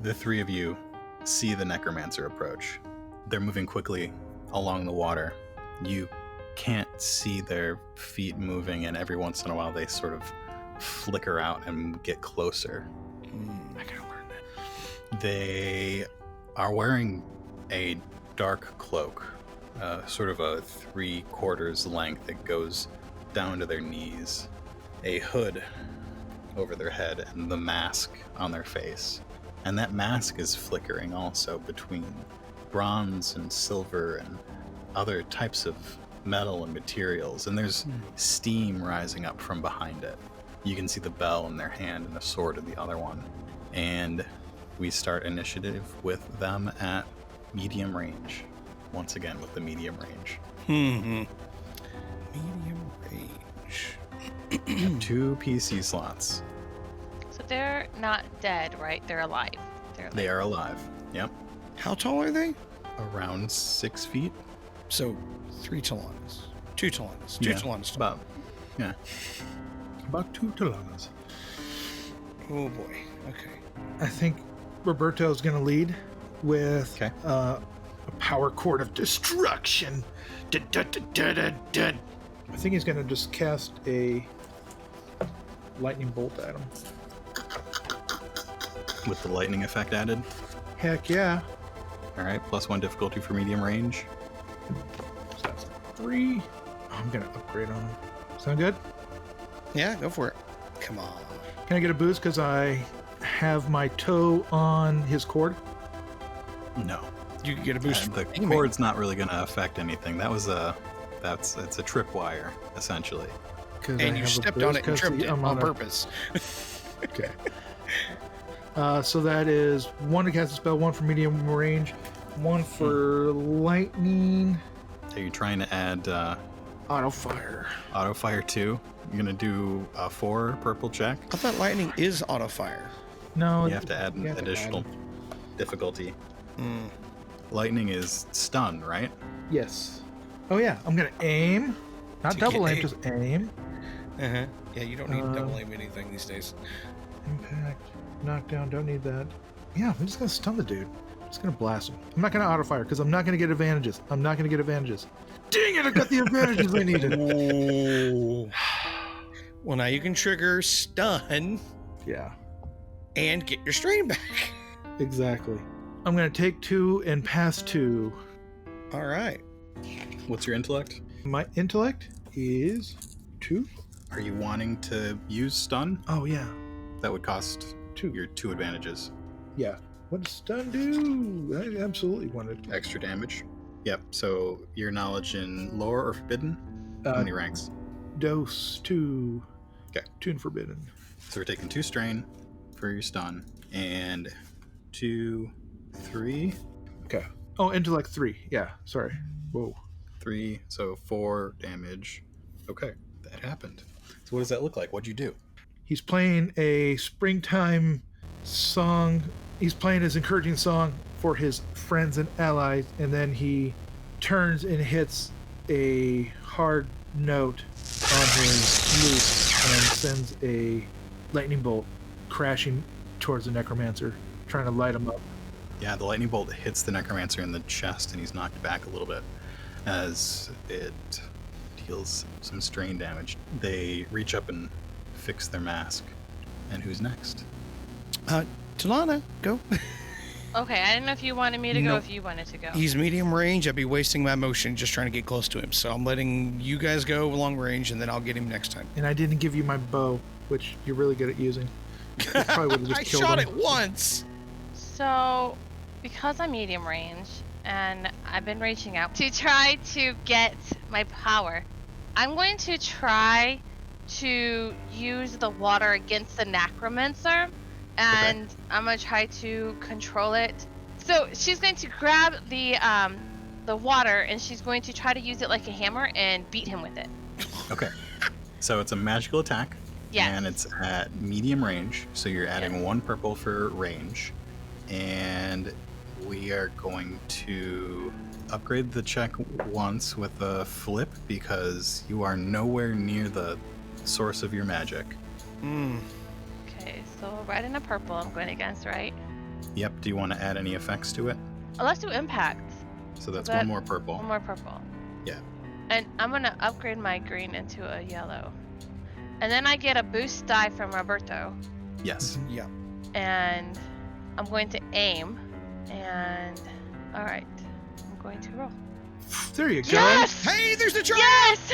The three of you see the Necromancer approach. They're moving quickly along the water. You can't see their feet moving, and every once in a while they sort of flicker out and get closer. I gotta learn that. They are wearing a dark cloak, sort of a 3/4 length that goes down to their knees, a hood over their head, and the mask on their face. And that mask is flickering also between bronze and silver and other types of metal and materials, and there's steam rising up from behind it. You can see the bell in their hand and a sword in the other one. And we start initiative with them at medium range. Once again with the medium range. Medium range. 2 PC slots. So they're not dead, right? They're alive. They are alive. Yep. How tall are they? Around 6 feet. So 3 Tullanas. 2 Tullanas. 2 Tullanas. About, yeah. About 2 Tullanas. Oh boy. Okay. I think Rabberto is going to lead with a power chord of destruction. I think he's going to just cast a lightning bolt at him. With the lightning effect added. Heck yeah. All right, +1 difficulty for medium range. So that's 3. I'm going to upgrade on him. Sound good? Yeah, go for it. Come on. Can I get a boost because I have my toe on his cord? No. You can get a boost. The cord's not really going to affect anything. That was it's a tripwire, essentially. And you stepped on it and tripped it on purpose. Okay. So that is 1 to cast a spell, 1 for medium range, 1 for lightning. Are you trying to add Auto fire 2? You're going to do a 4 purple check? I thought lightning is auto fire. No. You have to add an additional difficulty. Lightning is stun, right? Yes. Oh yeah, I'm going to aim. Not double aim, just aim. Yeah, you don't need double aim anything these days. Impact, knockdown, don't need that. Yeah, I'm just going to stun the dude. I'm just going to blast him. I'm not going to auto fire because I'm not going to get advantages. Dang it, I got the advantages I needed. Oh. Well, now you can trigger stun. Yeah. And get your strain back. Exactly. I'm going to take 2 and pass 2. All right. What's your intellect? My intellect is 2. Are you wanting to use stun? Oh, yeah. That would cost 2. Your 2 advantages. Yeah. What does stun do? I absolutely wanted extra damage. Yep. So your knowledge in lore or forbidden? How many ranks? Dose 2. Okay. 2 and forbidden. So we're taking 2 strain for your stun and 2, 3. Okay. Oh, intellect 3. Yeah. Sorry. Whoa. 3. So 4 damage. Okay. That happened. So what does that look like? What'd you do? He's playing a springtime song. He's playing his encouraging song for his friends and allies, and then he turns and hits a hard note on his lute and sends a lightning bolt crashing towards the Necromancer, trying to light him up. Yeah, the lightning bolt hits the Necromancer in the chest, and he's knocked back a little bit as it deals some strain damage. They reach up and fix their mask. And who's next? Tullana, go. Okay, I didn't know if you wanted me to go, if you wanted to go. He's medium range. I'd be wasting my motion just trying to get close to him. So I'm letting you guys go long range, and then I'll get him next time. And I didn't give you my bow, which you're really good at using. Probably would have just I killed shot him. it once. So, because I'm medium range, and I've been reaching out to try to get my power, I'm going to try to use the water against the Necromancer, and I'm going to try to control it. So she's going to grab the water, and she's going to try to use it like a hammer and beat him with it. Okay. So it's a magical attack. Yes. And it's at medium range, so you're adding 1 purple for range. And we are going to upgrade the check once with a flip because you are nowhere near the source of your magic. Okay, so red and a purple I'm going against, right? Yep. Do you want to add any effects to it? Oh, let's do impact. So that's That- one more purple. One more purple. Yeah. And I'm gonna upgrade my green into a yellow. And then I get a boost die from Rabberto. Yes. Yeah. And I'm going to aim. And alright. I'm going to roll. There you go. Yes! Hey, there's the triumph! Yes!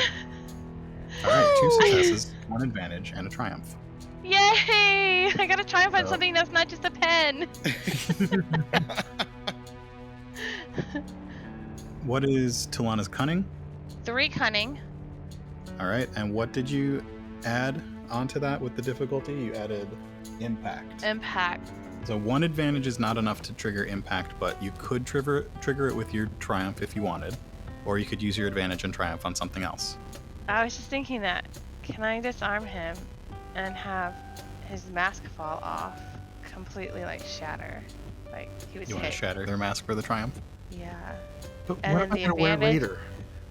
All right. 2 successes, 1 advantage, and a triumph. Yay! I gotta triumph on So- something that's not just a pen. What is Tullana's cunning? 3 cunning. All right. And what did you add onto that with the difficulty? You added impact. Impact. So 1 advantage is not enough to trigger impact, but you could trigger it with your triumph if you wanted, or you could use your advantage and triumph on something else. I was just thinking that. Can I disarm him and have his mask fall off? Completely like shatter. Like he was You want to hit. shatter their mask for the triumph? Yeah. But And what then am I the going to wear advantage- later?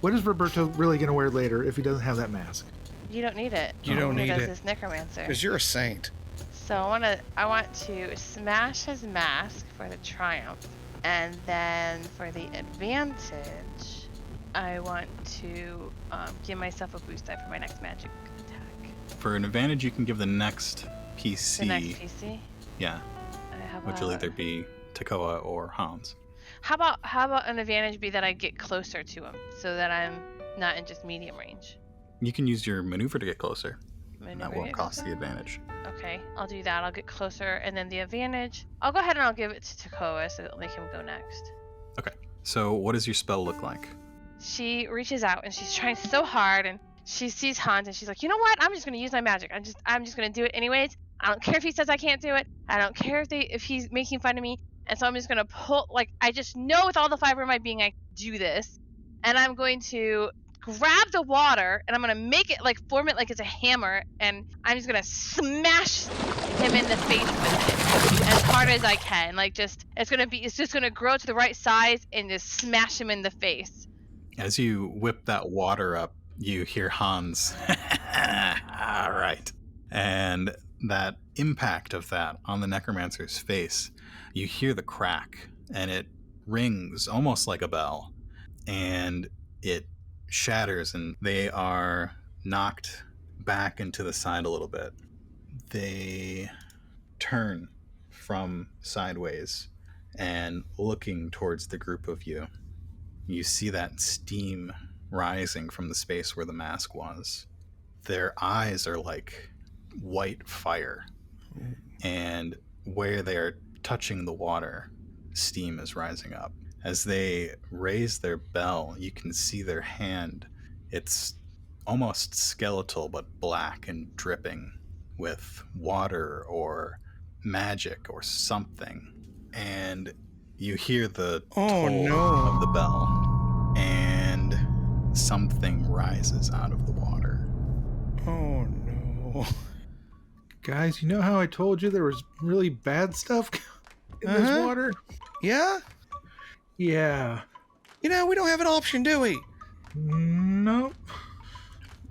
What is Roberto really going to wear later if he doesn't have that mask? You don't need it. You don't need Neither it. does this Necromancer. Because you're a saint. So I want to smash his mask for the triumph, and then for the advantage, I want to give myself a boost die for my next magic attack. For an advantage, you can give the next PC. The next PC. Yeah, How which will about- either be Tekoa or Hans. How about an advantage be that I get closer to him, so that I'm not in just medium range. You can use your maneuver to get closer. And that Maneuver won't get cost closer? the advantage. Okay, I'll do that. I'll get closer, and then the advantage, I'll go ahead and I'll give it to Tekoa, so it'll make him go next. So what does your spell look like? She reaches out and she's trying so hard, and she sees Hans and she's like, you know what? I'm just gonna use my magic. I'm just gonna do it anyways. I don't care if he says I can't do it. I don't care if he's making fun of me. And so I'm just gonna pull, like, I just know with all the fiber of my being I can do this. And I'm going to grab the water and I'm gonna make it like form it like it's a hammer, and I'm just gonna smash him in the face with it as hard as I can. Like, it's just gonna grow to the right size and just smash him in the face. As you whip that water up, you hear Hans. All right. And that impact of that on the Necromancer's face, you hear the crack, and it rings almost like a bell, and it shatters, and they are knocked back into the side a little bit. They turn from sideways and looking towards the group of you. You see that steam rising from the space where the mask was. Their eyes are like white fire, and where they're touching the water, steam is rising up. As they raise their bell, you can see their hand. It's almost skeletal, but black and dripping with water or magic or something. And you hear the Oh, toll no. of the bell, and something rises out of the water. Oh no. Guys, you know how I told you there was really bad stuff in this Uh-huh. water? Yeah? Yeah. You know, we don't have an option, do we? Nope.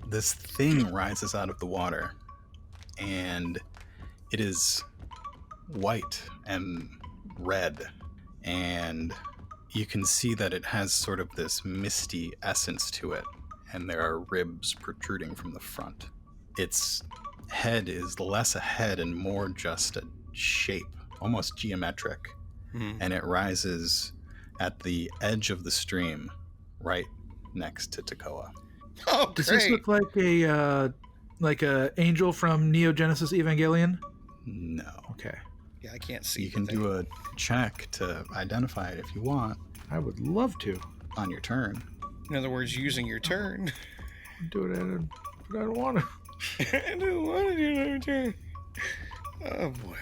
This thing rises out of the water, and it is white and red, and you can see that it has sort of this misty essence to it, and there are ribs protruding from the front. Its head is less a head and more just a shape, almost geometric, and it rises at the edge of the stream right next to Tekoa. Oh, Does this look like a angel from Neo Genesis Evangelion? No. Okay. Yeah, I can't see. You can do a check to identify it if you want I would love to. on your turn. In other words, using your turn. Do it, but I don't want to. I don't want to do another turn. Oh boy.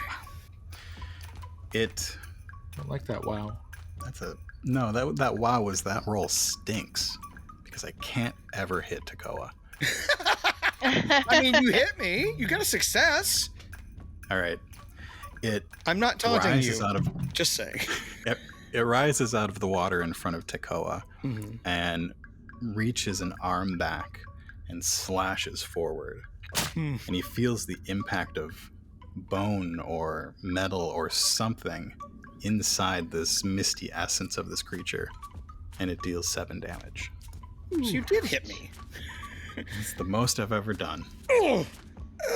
It I don't like that. Wow. that wow was that roll stinks because I can't ever hit Tekoa. I mean, you hit me. You got a success. All right. It I'm not taunting rises you. out of Just saying. it rises out of the water in front of Tekoa Mm-hmm. and reaches an arm back and slashes forward. Hmm. And he feels the impact of bone or metal or something inside this misty essence of this creature, and it deals 7 damage. So you did hit me. It's the most I've ever done. Oh,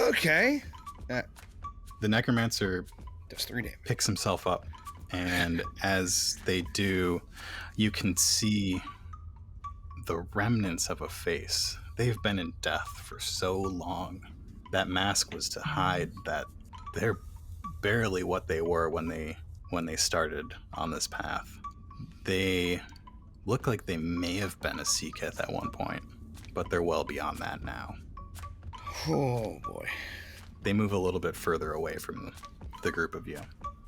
okay. The Necromancer Does 3 damage. picks himself up, and as they do, you can see the remnants of a face. They've been in death for so long. That mask was to hide that they're barely what they were when they started on this path. They look like they may have been a Seekith at one point, but they're well beyond that now. Oh boy. They move a little bit further away from the group of you.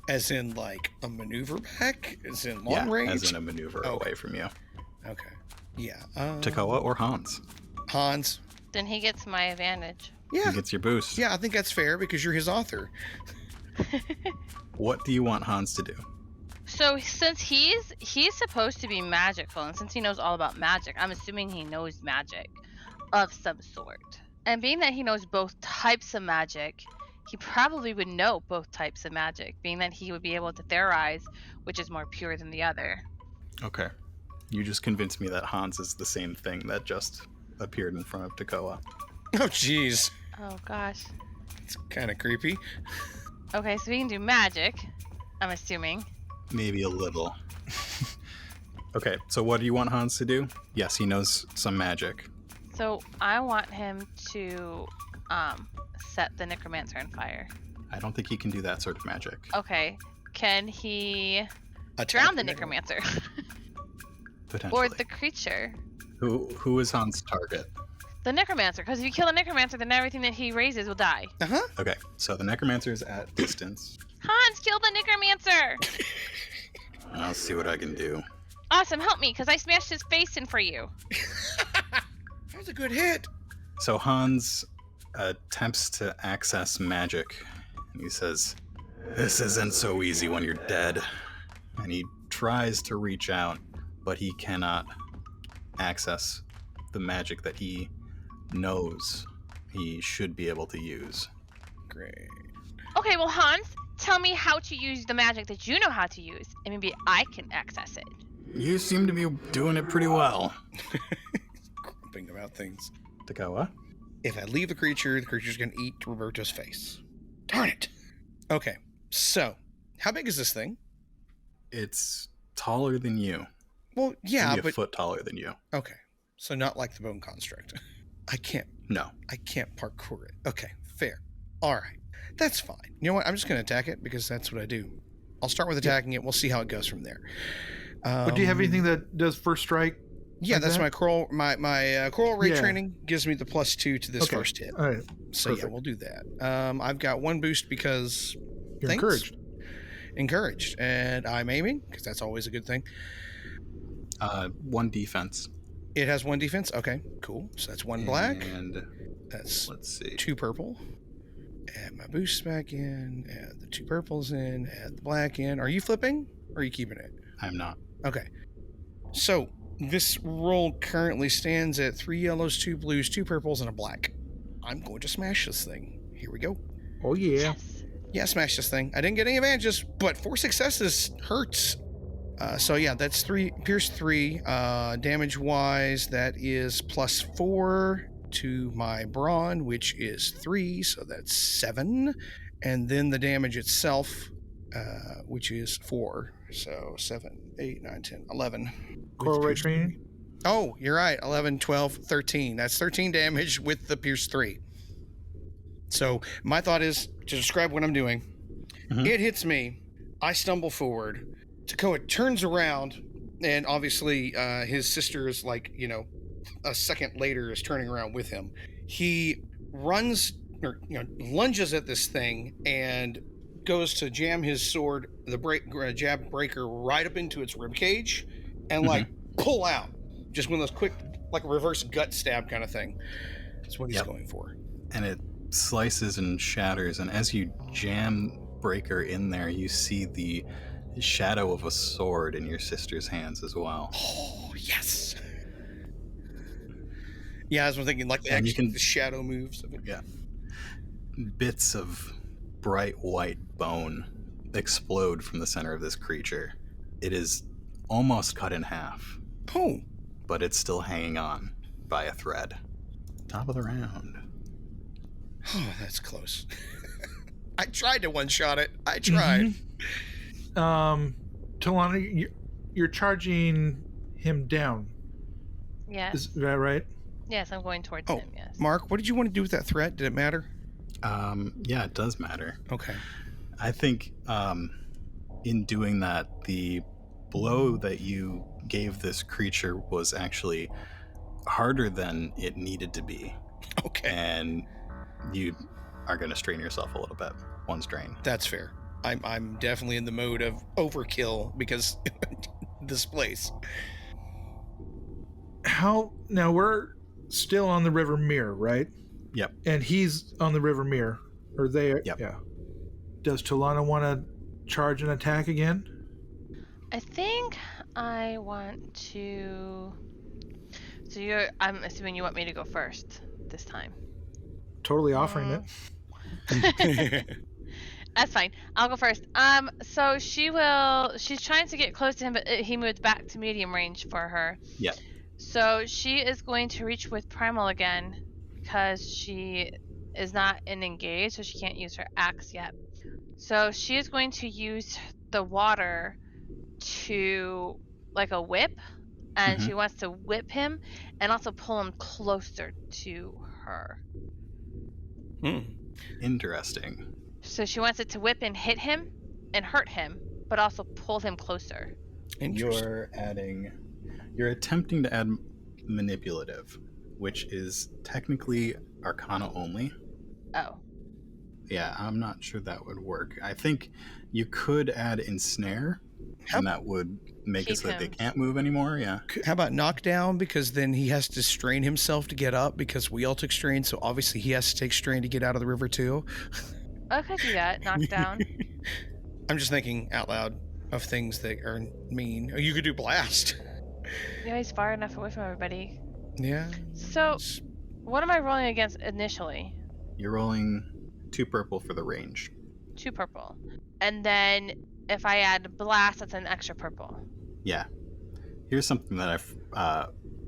As in like a maneuver back? As in long range? As in a maneuver away from you. Okay. Yeah. Tekoa or Hans? Hans. Then he gets my advantage. Yeah. He gets your boost. Yeah, I think that's fair because you're his author. What do you want Hans to do? So since he's supposed to be magical, and since he knows all about magic, I'm assuming he knows magic of some sort. And being that he knows both types of magic, he probably would know both types of magic, being that he would be able to theorize which is more pure than the other. Okay. You just convinced me that Hans is the same thing that just appeared in front of Tekoa. Oh, jeez. Oh gosh. It's kind of creepy. Okay, so we can do magic, I'm assuming. Maybe a little. Okay, so what do you want Hans to do? Yes, he knows some magic. So I want him to set the Necromancer on fire. I don't think he can do that sort of magic. Okay. Can he Attack drown the Necromancer? Potentially. Or the creature? Who is Hans' target? The Necromancer, because if you kill the Necromancer, then everything that he raises will die. Uh-huh. Okay, so the Necromancer is at distance. Hans, kill the Necromancer! I'll see what I can do. Awesome, help me, because I smashed his face in for you. That was a good hit. So Hans attempts to access magic, and he says, "This isn't so easy when you're dead." And he tries to reach out, but he cannot access the magic that he knows he should be able to use. Great. Okay, well, Hans, tell me how to use the magic that you know how to use, and maybe I can access it. You seem to be doing it pretty well. Grumping about things. Tekoa? If I leave the creature's going to eat Rabberto's face. Darn it. Okay, so how big is this thing? It's taller than you. Well, yeah, Maybe a but foot taller than you. okay, so not like the bone construct. I can't No. parkour it. Okay, fair. All right, that's fine. You know what? I'm just going to attack it because that's what I do. I'll start with attacking it. We'll see how it goes from there. But do you have anything that does first strike? Yeah, like that's that? my coral. My coral ray Yeah. training gives me the +2 to this Okay. first hit. All right. So yeah, perfect. we'll do that. I've got 1 boost because You're thanks. encouraged. And I'm aiming because that's always a good thing. 1 defense. It has 1 defense. Okay, cool. So that's 1 black. And That's let's see. 2 purple. Add my boosts back in. Add the 2 purples in. Add the black in. Are you flipping? Or are you keeping it? I'm not. Okay. So this roll currently stands at 3 yellows, 2 blues, 2 purples, and a black. I'm going to smash this thing. Here we go. Oh, yeah. Yes. Yeah, smash this thing. I didn't get any advantages, but 4 successes hurts. So yeah, that's 3, pierce 3. Damage wise, that is +4 to my brawn, which is 3, so that's 7. And then the damage itself, which is 4. So 7, 8, 9, 10, 11. Coral ray training? Oh, you're right. 11, 12, 13. That's 13 damage with the pierce 3. So my thought is to describe what I'm doing. Mhm. It hits me. I stumble forward. Tekoa turns around, and obviously his sister is like, a second later is turning around with him. He runs, or lunges at this thing and goes to jam his sword, the jab breaker, right up into its rib cage, and pull out. Just one of those quick, like a reverse gut stab kind of thing. That's what he's going for. And it slices and shatters, and as you jam Breaker in there, you see the shadow of a sword in your sister's hands as well. Oh, yes. Yeah, I was thinking like And you can- the shadow moves of it. Yeah. Bits of bright white bone explode from the center of this creature. It is almost cut in half. Oh. But it's still hanging on by a thread. Top of the round. Oh, that's close. I tried to one-shot it. I tried. Tullana, you're charging him down. Yes. Is that right? Yes, I'm going towards Oh, him, yes. Mark, what did you want to do with that threat? Did it matter? Yeah, it does matter. Okay. I think in doing that, the blow that you gave this creature was actually harder than it needed to be. Okay. And you are going to strain yourself a little bit. One strain. That's fair. I'm definitely in the mode of overkill because this place. Now we're still on the River Mere, right? Yep. And he's on the River Mere. Or they are? Yep. Yeah. Does Tullana want to charge an attack again? I think I want to... So I'm assuming you want me to go first this time. Totally offering it. That's fine. I'll go first. So she's trying to get close to him, but he moved back to medium range for her. Yeah. So she is going to reach with Primal again because she is not in engage, so she can't use her axe yet. So she is going to use the water to, like a whip, and she wants to whip him and also pull him closer to her. Interesting. So she wants it to whip and hit him and hurt him, but also pull him closer. You're attempting to add manipulative, which is technically Arcana only. Oh. Yeah, I'm not sure that would work. I think you could add ensnare, and that would make it so that they can't move anymore. Yeah. How about knockdown? Because then he has to strain himself to get up because we all took strain, so obviously he has to take strain to get out of the river too. I could do that. Knockdown. I'm just thinking out loud of things that are mean. You could do blast. Yeah, he's far enough away from everybody. Yeah. So, what am I rolling against initially? You're rolling 2 purple for the range. 2 purple. And then if I add blast, that's an extra purple. Yeah. Here's something that I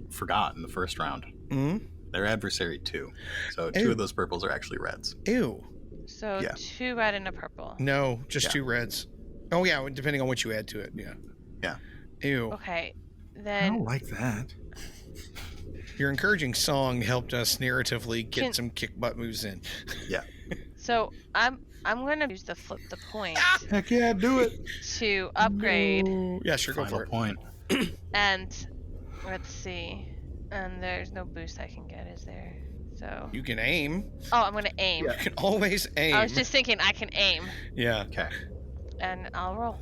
forgot in the first round. Mm-hmm. They're adversary too. So 2 of those purples are actually reds. Ew. So Yeah. 2 red and a purple. No, just 2 reds. Oh yeah, depending on what you add to it. Yeah. Yeah. Ew. Okay. I Then don't like that. Your encouraging song helped us narratively get some kick butt moves in. Yeah. so I'm gonna use the flip the point Heck yeah, do it. to upgrade. Yeah, sure, go Final for it. point. And let's see. And there's no boost I can get, is there? So You can aim. oh, I'm gonna aim. You can always aim. I was just thinking I can aim, Yeah. Okay. and I'll roll.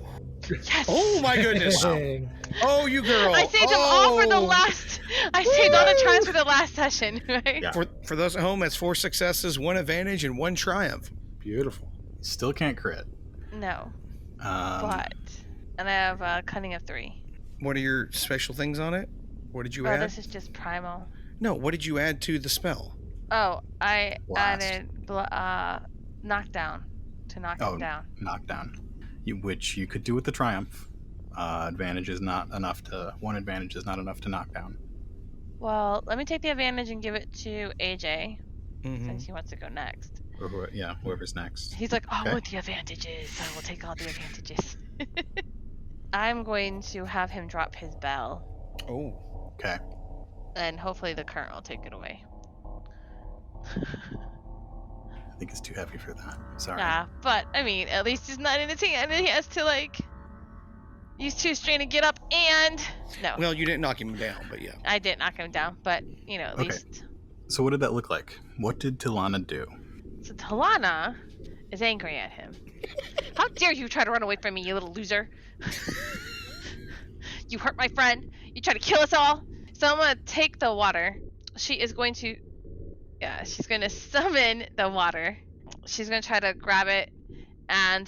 Yes. Oh my goodness. Dang. Oh, you girl. I saved them all for the Oh. last. I saved all the tries for the last session, right? Yeah. For those at home, that's 4 successes, 1 advantage, and 1 triumph. Beautiful. Still can't crit. No, Um, and I have a cunning of 3. What are your special things on it? What did you Oh, add? this is just primal. No, what did you add to the spell? Oh, I Blast. added knockdown to knock him down. knockdown. Which you could do with the triumph. Advantage is not enough to... 1 advantage is not enough to knock down. Well, let me take the advantage and give it to AJ Mm-hmm. since he wants to go next. Or whoever's next. He's like, I Okay. want the advantages. I will take all the advantages. I'm going to have him drop his bell, Oh. Okay. and hopefully the current will take it away. I think it's too heavy for that. Sorry. Yeah, but I mean, at least he's not in his hand, and he has to like use 2 strain to get up. And no, Well, you didn't knock him down, but yeah. I didn't knock him down, but at Okay. least. So what did that look like? What did Tullana do? So Tullana is angry at him. How dare you try to run away from me, you little loser! You hurt my friend. You try to kill us all. So I'm gonna take the water. She is going to, she's gonna summon the water. She's gonna try to grab it, and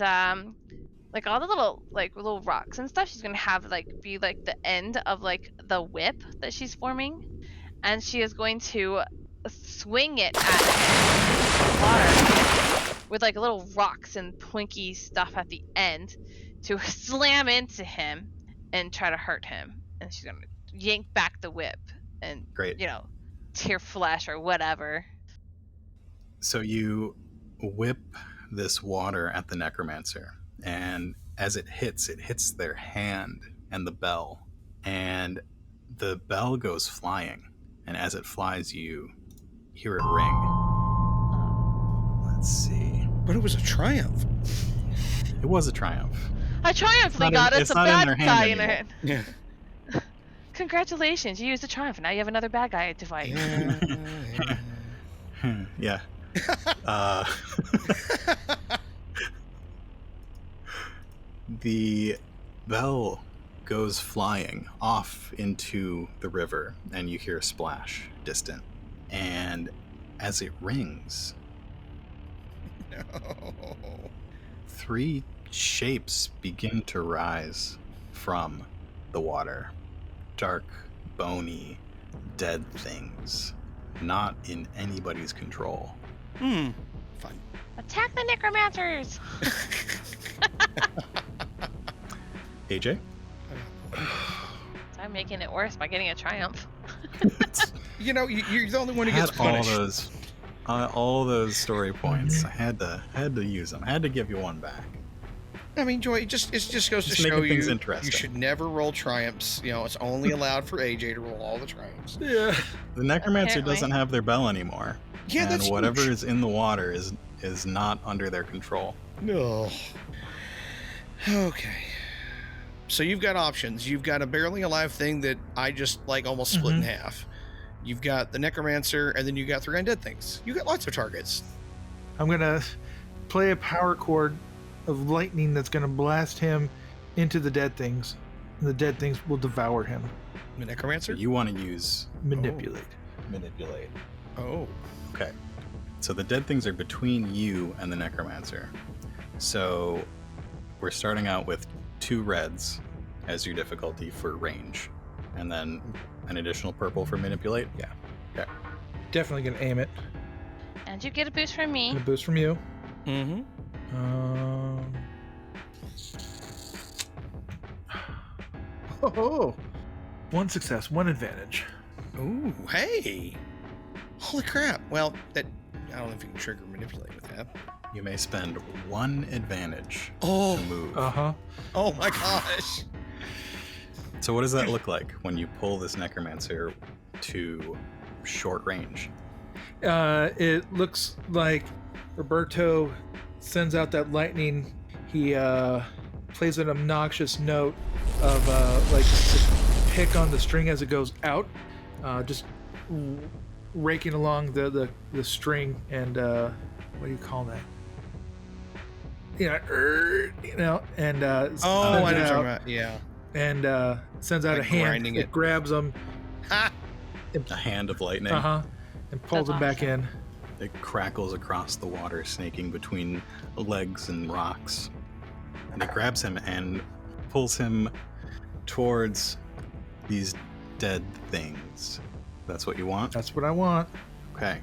like all the little rocks and stuff. She's gonna have be the end of the whip that she's forming, and she is going to swing it at him. Water. with like little rocks and pointy stuff at the end to slam into him and try to hurt him. And she's gonna yank back the whip and Great. tear flesh or whatever. So you whip this water at the Necromancer, and as it hits their hand and the bell, and the bell goes flying, and as it flies, you hear it ring. Let's see. But it was a triumph. It was a triumph. I triumphantly It's not got in- us it's a not in bad their hand guy in anymore. there. Yeah. Congratulations, you used a triumph. Now you have another bad guy to fight. Yeah. The bell goes flying off into the river, and you hear a splash distant. And as it rings, No. 3 shapes begin to rise from the water. Dark, bony, dead things, not in anybody's control. Fun. Attack the necromancers! AJ? So I'm making it worse by getting a triumph. You're the only one who Had gets punished. all those story points. I had to use them. I had to give you one back. I mean, Joy, it just goes to Just show making you things interesting. you should never roll triumphs. It's only allowed for AJ to roll all the triumphs. Yeah. The Necromancer Apparently. doesn't have their bell anymore. Yeah, and that's whatever huge. is in the water is not under their control. No. Okay. So you've got options. You've got a barely alive thing that I just almost split in half. You've got the Necromancer, and then you got 3 undead things. You got lots of targets. I'm gonna play a power chord of lightning that's gonna blast him into the dead things. And the dead things will devour him. The Necromancer? You want to use Manipulate. manipulate. Oh. Okay. So the dead things are between you and the Necromancer. So we're starting out with 2 reds as your difficulty for range, and then an additional purple for manipulate. Yeah. Okay. Definitely gonna aim it. And you get a boost from me. And a boost from you. Mm-hmm. Oh, 1 success, 1 advantage. Ooh, hey. Holy crap. Well, I don't know if you can trigger manipulate with that. You may spend 1 advantage Oh. to move. Uh-huh. Oh my gosh. So what does that look like when you pull this Necromancer to short range? It looks like Rabberto sends out that lightning. He plays an obnoxious note of to pick on the string as it goes out, just raking along the string, and what do you call that? And Oh, I sends know it what you're out, talking about. Yeah. and sends out Like a hand grinding that it. grabs him, Ha! A hand of lightning. and pulls That's him back awesome. in. It crackles across the water, snaking between legs and rocks. And it grabs him and pulls him towards these dead things. That's what you want? That's what I want. Okay.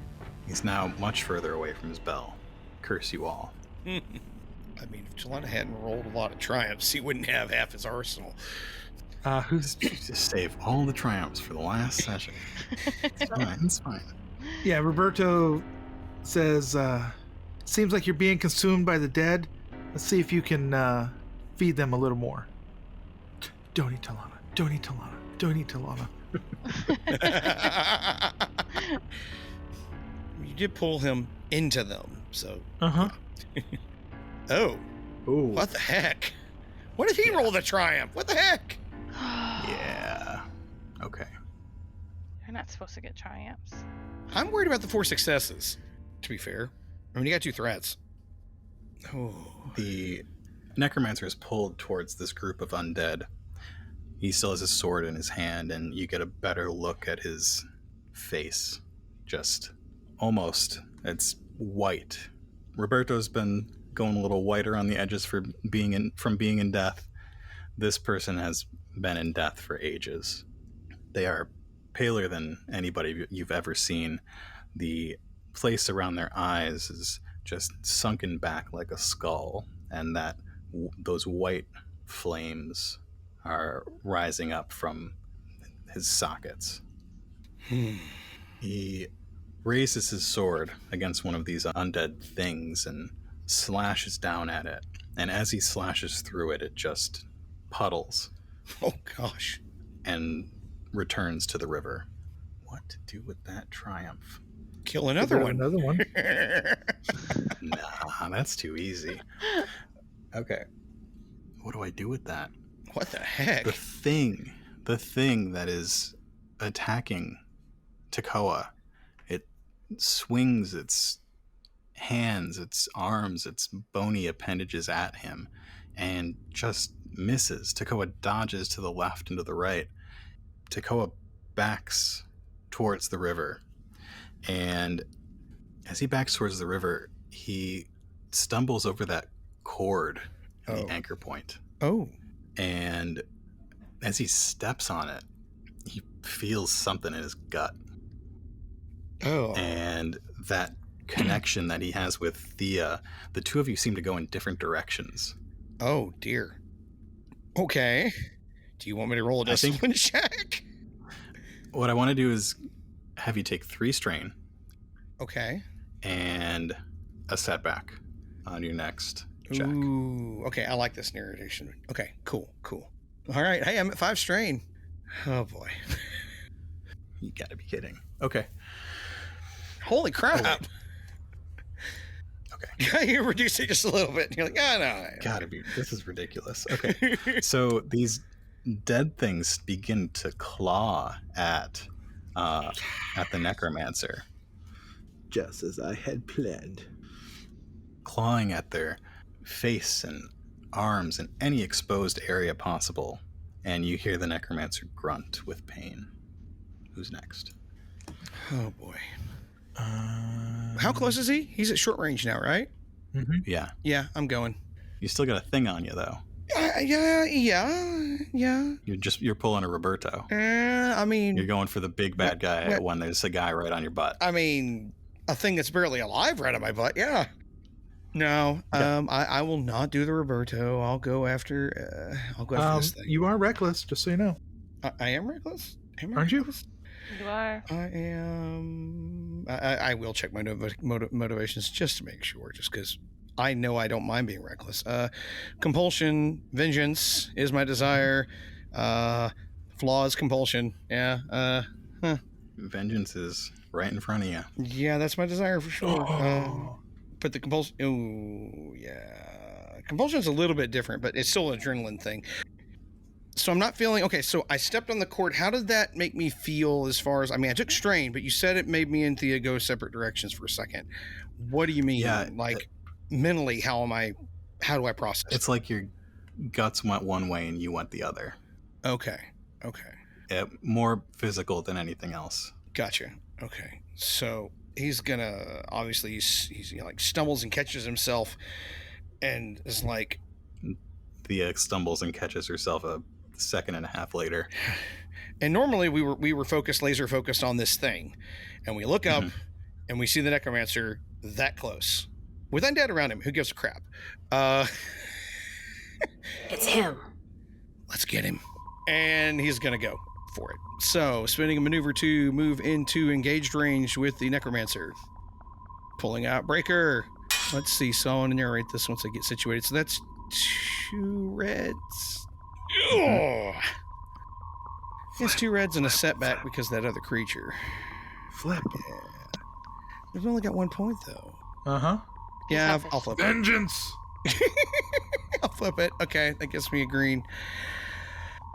He's now much further away from his bell. Curse you all. I mean, if Tullana hadn't rolled a lot of triumphs, he wouldn't have half his arsenal. Who's Just save all the triumphs for the last session. It's fine. It's fine. Yeah, Rabberto says, seems like you're being consumed by the dead. Let's see if you can feed them a little more. Don't eat Tullana. Don't eat Tullana. Don't eat Tullana. You did pull him into them, so. Uh-huh. Oh, Ooh. what the heck? What did he roll the triumph? What the heck? Yeah. Okay. You're not supposed to get triumphs. I'm worried about the 4 successes, to be fair. I mean, you got 2 threats. Oh. The Necromancer is pulled towards this group of undead. He still has his sword in his hand, and you get a better look at his face. Just almost, it's white. Roberto's been going a little whiter on the edges from being in death. This person has been in death for ages. They are paler than anybody you've ever seen. The place around their eyes is just sunken back like a skull, and that those white flames are rising up from his sockets. He raises his sword against one of these undead things and slashes down at it. And as he slashes through it, it just puddles. Oh, gosh. And returns to the river. What to do with that triumph? Kill another one. Another one. Nah, that's too easy. Okay. What do I do with that? What the heck? The thing that is attacking Tekoa, it swings its hands, its arms, its bony appendages at him and just misses. Tekoa dodges to the left and to the right. Tekoa backs towards the river, and as he backs towards the river, he stumbles over that cord at the anchor point. Oh. And as he steps on it, he feels something in his gut. Oh. And that connection that he has with Thea, the two of you seem to go in different directions. Oh, dear. Okay. Do you want me to roll a discipline check? What I want to do is have you take 3 strain. Okay. And a setback on your next check. Ooh, okay. I like this narration. Okay, cool. All right. Hey, I'm at 5 strain. Oh, boy. You gotta be kidding. Okay. Holy crap. Oh, okay. You reduce it just a little bit. And you're like, oh, no. Gotta be. This is ridiculous. Okay. So these dead things begin to claw at the Necromancer. Just as I had planned. Clawing at their face and arms and any exposed area possible. And you hear the Necromancer grunt with pain. Who's next? Oh, boy. How close is he? He's at short range now, right? Mm-hmm. Yeah. Yeah, I'm going. You still got a thing on you, though. Yeah. You're pulling a Rabberto. I mean... You're going for the big bad guy when there's a guy right on your butt. I mean, a thing that's barely alive right on my butt, yeah. No, I will not do the Rabberto. I'll go after this thing. You are reckless, just so you know. I am reckless? Aren't you? You are. I am... I will check my motivations just to make sure, just because I know I don't mind being reckless. Compulsion, vengeance is my desire. Flaws, compulsion. Yeah. Vengeance is right in front of you. Yeah, that's my desire for sure. But the compulsion... Oh, yeah. Compulsion's a little bit different, but it's still an adrenaline thing. So I'm not feeling... Okay, so I stepped on the cord. How did that make me feel as far as... I mean, I took strain, but you said it made me and Thea go separate directions for a second. What do you mean? Yeah, mentally, how do I process? It's like your guts went one way and you went the other. Okay. More physical than anything else. Gotcha. Okay. So he's gonna... Obviously, he's like stumbles and catches himself and is like... Thea stumbles and catches herself a second and a half later. And normally we were laser focused on this thing, and we look up and we see the Necromancer that close with undead around him. Who gives a crap? It's him. Let's get him. And he's gonna go for it. So spinning a maneuver to move into engaged range with the Necromancer. Pulling out Breaker. Let's see. So I want to narrate this once I get situated. So that's 2 reds. Oh. It's 2 reds and a setback because of that other creature. Flip. Yeah. We've only got 1 point though. Uh-huh. Yeah, I'll flip it. Vengeance! I'll flip it. Okay, that gives me a green.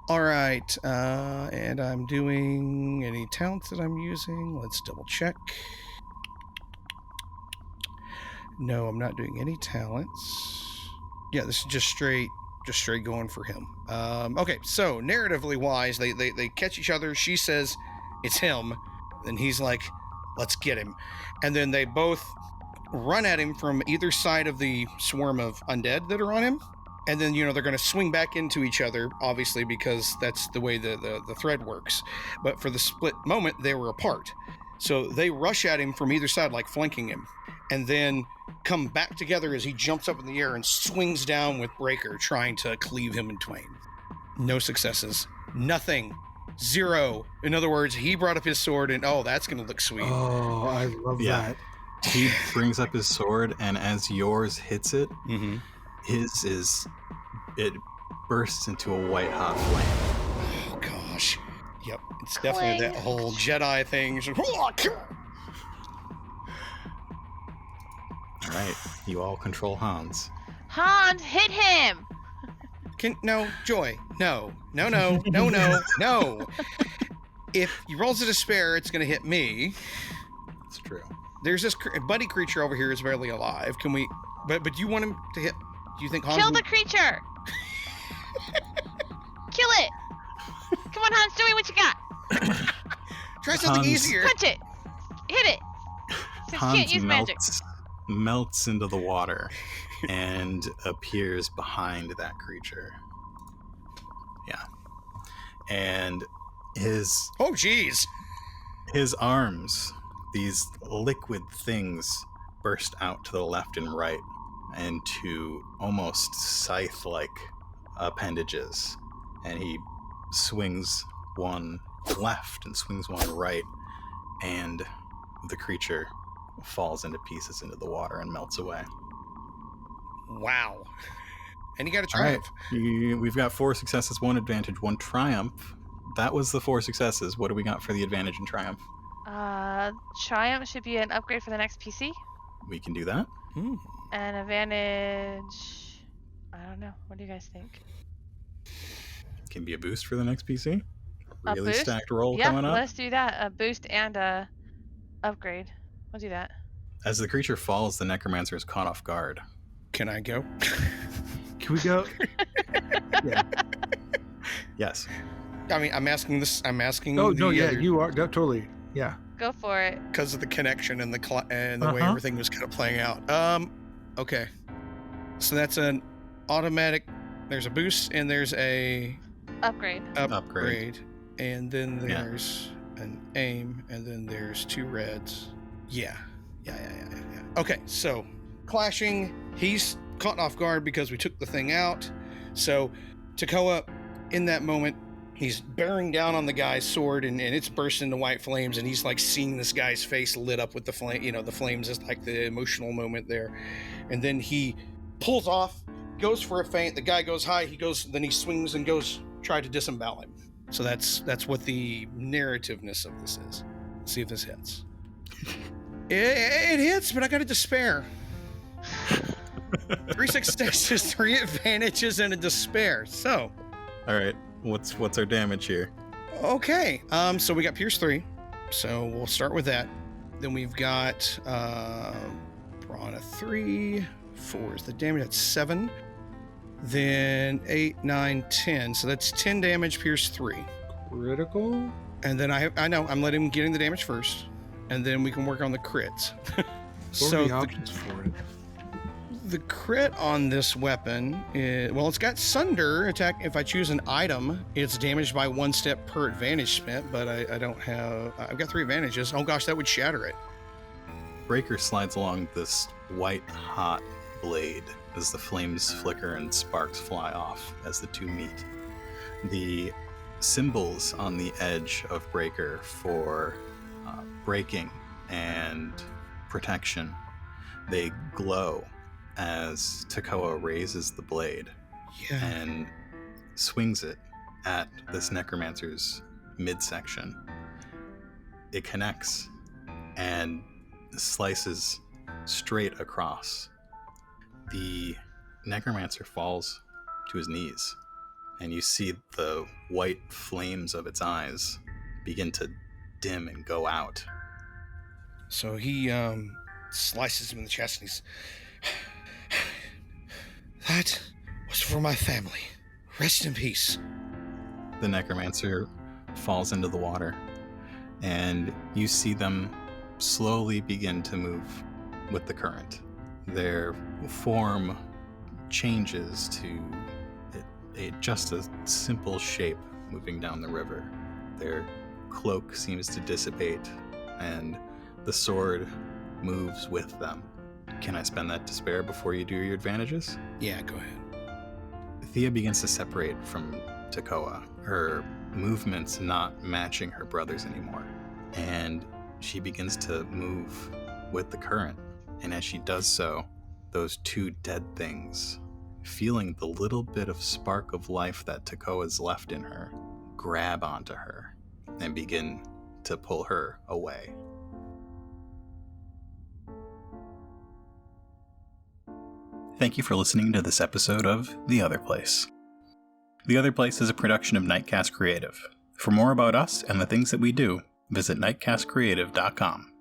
All right, and I'm doing any talents that I'm using. Let's double check. No, I'm not doing any talents. Yeah, this is just straight going for him. Okay, so narratively wise, they catch each other. She says it's him, and he's like, let's get him. And then they both run at him from either side of the swarm of undead that are on him. And then, they're going to swing back into each other, obviously, because that's the way the thread works. But for the split moment, they were apart. So they rush at him from either side, like flanking him, and then come back together as he jumps up in the air and swings down with Breaker, trying to cleave him in twain. No successes. Nothing. 0. In other words, he brought up his sword, and that's going to look sweet. Oh, I love that. He brings up his sword, and as yours hits it, Mm-hmm. it bursts into a white hot flame. Oh, gosh. Yep. It's definitely that whole Jedi thing. All right, you all control Hans. Hans, hit him! No, Joy. No. If he rolls a despair, it's going to hit me. It's true. There's this buddy creature over here is barely alive. Can we... But do you want him to hit... Do you think Hans... Kill the creature! Kill it! Come on, Hans, do what you got. Try something Hans- easier. Punch it! Hit it! Since you can't use magic. melts into the water and appears behind that creature. Yeah. And his Oh, jeez. his arms, these liquid things, burst out to the left and right into almost scythe-like appendages. And he swings one left and swings one right, and the creature falls into pieces into the water and melts away. Wow. And you got a All right. triumph. We've got 4 successes, 1 advantage, 1 triumph. That was the 4 successes. What do we got for the advantage and triumph? Triumph should be an upgrade for the next PC. We can do that. And advantage... I don't know. What do you guys think? Can be a boost for the next PC. A Really boost? stacked roll Yeah, coming up. let's do that. A boost and a upgrade. We'll do that. As the creature falls, the necromancer is caught off guard. Can I go? Can we go? Yeah. Yes. I mean, I'm asking this. I'm asking. Oh, the no, yeah, other- you are. No, totally. Yeah. Go for it. because of the connection and the way Uh-huh. everything was kind of playing out. Okay. So that's an automatic. There's a boost and there's a Upgrade. upgrade, and then Yeah. there's an aim, and then there's 2 reds. Yeah. Okay, so clashing. He's caught off guard because we took the thing out. So Tekoa, in that moment, he's bearing down on the guy's sword, and it's burst into white flames, and he's like seeing this guy's face lit up with the flame. You know, the flames is like the emotional moment there. And then he pulls off, goes for a feint. The guy goes high. He goes, then he swings and goes try to disembowel him. So that's what the narrativeness of this is. Let's see if this hits. It hits, but I got a despair. 3 successes, 3 advantages, and a despair. So, All right. What's our damage here? okay. So we got Pierce 3. So we'll start with that. Then we've got Brawn 3. 4 is the damage. That's 7. Then 8, 9, 10. So that's 10 damage, Pierce 3. Critical? And then I know I'm letting him get in the damage first, and then we can work on the crits. What So are the the, options for it? the crit on this weapon is, well, it's got Sunder attack. If I choose an item, it's damaged by 1 step per advantage spent, but I don't have. I've got 3 advantages. Oh gosh, that would shatter it. Breaker slides along this white hot blade as the flames flicker and sparks fly off as the two meet. The symbols on the edge of Breaker for breaking and protection, they glow as Tekoa raises the blade Yeah. and swings it at this necromancer's midsection. It connects and slices straight across. The necromancer falls to his knees, and you see the white flames of its eyes begin to dim and go out. So he slices him in the chest, and he's. That was for my family. Rest in peace. The necromancer falls into the water, and you see them slowly begin to move with the current. Their form changes to just a simple shape moving down the river. Their cloak seems to dissipate, and the sword moves with them. Can I spend that to spare before you do your advantages? Yeah, go ahead. Thea begins to separate from Tekoa, her movements not matching her brother's anymore. And she begins to move with the current. And as she does so, those two dead things, feeling the little bit of spark of life that Tekoa's left in her, grab onto her and begin to pull her away. Thank you for listening to this episode of The Otherplace. The Otherplace is a production of Nightcast Creative. For more about us and the things that we do, visit nightcastcreative.com.